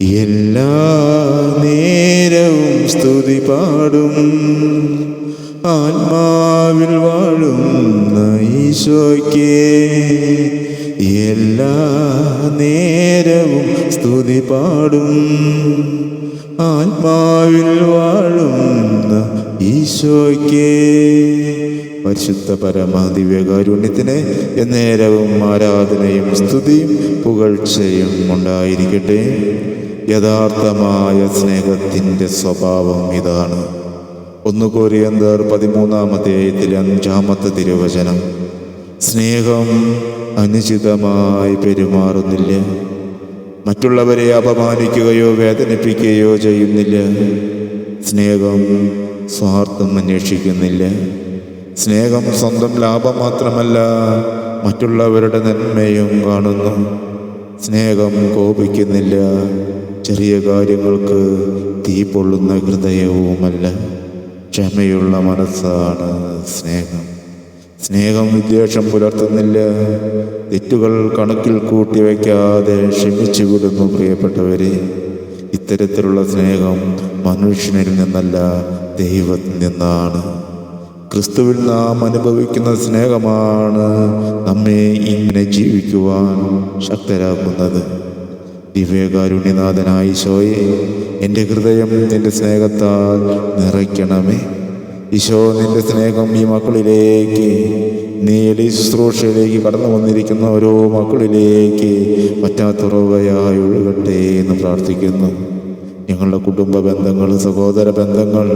എല്ലാ നേരവും സ്തുതി പാടും ആത്മാവിൽ വാഴുന്ന ഈശോയ്ക്ക്. എല്ലാ നേരവും സ്തുതി പാടും ആത്മാവിൽ വാഴുന്ന ഈശോയ്ക്ക്. പരിശുദ്ധ പരമദിവ്യകാരുണ്യത്തിന് എന്നേരവും ആരാധനയും സ്തുതിയും പുകഴ്ചയും ഉണ്ടായിരിക്കട്ടെ. യഥാർത്ഥമായ സ്നേഹത്തിൻ്റെ സ്വഭാവം ഇതാണ്. 1 കൊരിന്ത്യർ 13-ാമത്തെ തിരുവചനം. സ്നേഹം അനുചിതമായി പെരുമാറുന്നില്ല, മറ്റുള്ളവരെ അപമാനിക്കുകയോ വേദനിപ്പിക്കുകയോ ചെയ്യുന്നില്ല. സ്നേഹം സ്വാർത്ഥം അന്വേഷിക്കുന്നില്ല. സ്നേഹം സ്വന്തം ലാഭം മാത്രമല്ല, മറ്റുള്ളവരുടെ നന്മയും കാണുന്നു. സ്നേഹം കോപിക്കുന്നില്ല, ചെറിയ കാര്യങ്ങൾക്ക് തീ പൊള്ളുന്ന ഹൃദയവുമല്ല. ക്ഷമയുള്ള മനസ്സാണ് സ്നേഹം. സ്നേഹം വിദ്വേഷം പുലർത്തുന്നില്ല, തെറ്റുകൾ കണക്കിൽ കൂട്ടി വയ്ക്കാതെ ക്ഷമിച്ചു വിടുന്നു. പ്രിയപ്പെട്ടവരെ, ഇത്തരത്തിലുള്ള സ്നേഹം മനുഷ്യനിൽ നിന്നല്ല, ദൈവത്തിൽ നിന്നാണ്. ക്രിസ്തുവിൽ നാം അനുഭവിക്കുന്ന സ്നേഹമാണ് നമ്മെ ഇങ്ങനെ ജീവിക്കുവാൻ ശക്തരാക്കുന്നത്. ദിവ്യകാരുണ്യനാഥനായ ഈശോയെ, എൻ്റെ ഹൃദയം നിൻ്റെ സ്നേഹത്താൽ നിറയ്ക്കണമേ. ഈശോ, നിൻ്റെ സ്നേഹം ഈ മക്കളിലേക്ക്, നീ ശുശ്രൂഷയിലേക്ക് കടന്നു വന്നിരിക്കുന്ന ഓരോ മക്കളിലേക്ക് പറ്റാത്തുറവയായി ഒഴുകട്ടെ എന്ന് പ്രാർത്ഥിക്കുന്നു. ഞങ്ങളുടെ കുടുംബ ബന്ധങ്ങൾ, സഹോദര ബന്ധങ്ങൾ,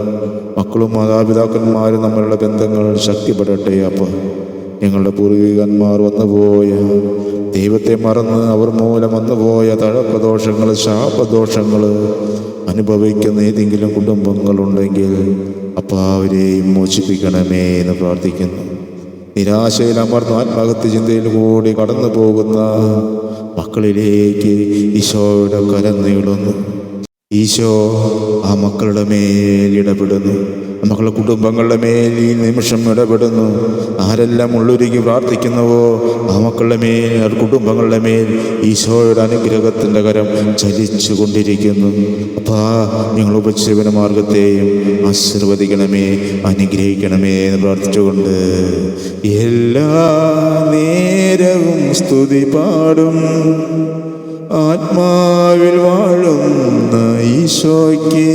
മക്കളും മാതാപിതാക്കന്മാരും തമ്മിലുള്ള ബന്ധങ്ങൾ ശക്തിപ്പെടട്ടെ. അപ്പോൾ ഞങ്ങളുടെ പൂർവികന്മാർ വന്നുപോയ, ദൈവത്തെ മറന്ന് അവർ മൂലം വന്നുപോയ തഴക്കദോഷങ്ങൾ, ശാപദോഷങ്ങൾ അനുഭവിക്കുന്ന ഏതെങ്കിലും കുടുംബങ്ങളുണ്ടെങ്കിൽ അവരെയും മോചിപ്പിക്കണമേ എന്ന് പ്രാർത്ഥിക്കുന്നു. നിരാശയിൽ അമർന്ന് ആത്മഹത്യ ചിന്തയിൽ കൂടി കടന്നു പോകുന്ന മക്കളിലേക്ക് ഈശോയുടെ കരം നീളുന്നു. ഈശോ ആ മക്കളുടെ മേൽ ഇടപെടുന്നു. മക്കളുടെ കുടുംബങ്ങളുടെ മേൽ ഈ നിമിഷം ഇടപെടുന്നു. ആരെല്ലാം ഉള്ളൊരുക്കി പ്രാർത്ഥിക്കുന്നുവോ ആ മക്കളുടെ മേൽ, കുടുംബങ്ങളുടെ മേൽ ഈശോയുടെ അനുഗ്രഹത്തിൻ്റെ കരം ചലിച്ചു കൊണ്ടിരിക്കുന്നു. ഞങ്ങൾ ഉപജീവന മാർഗത്തെയും ആശീർവദിക്കണമേ, അനുഗ്രഹിക്കണമേ എന്ന് പ്രാർത്ഥിച്ചുകൊണ്ട് എല്ലാ നേരവും സ്തുതി പാടും ആത്മാവിൽ വാഴുന്ന ഈശോയ്ക്ക്.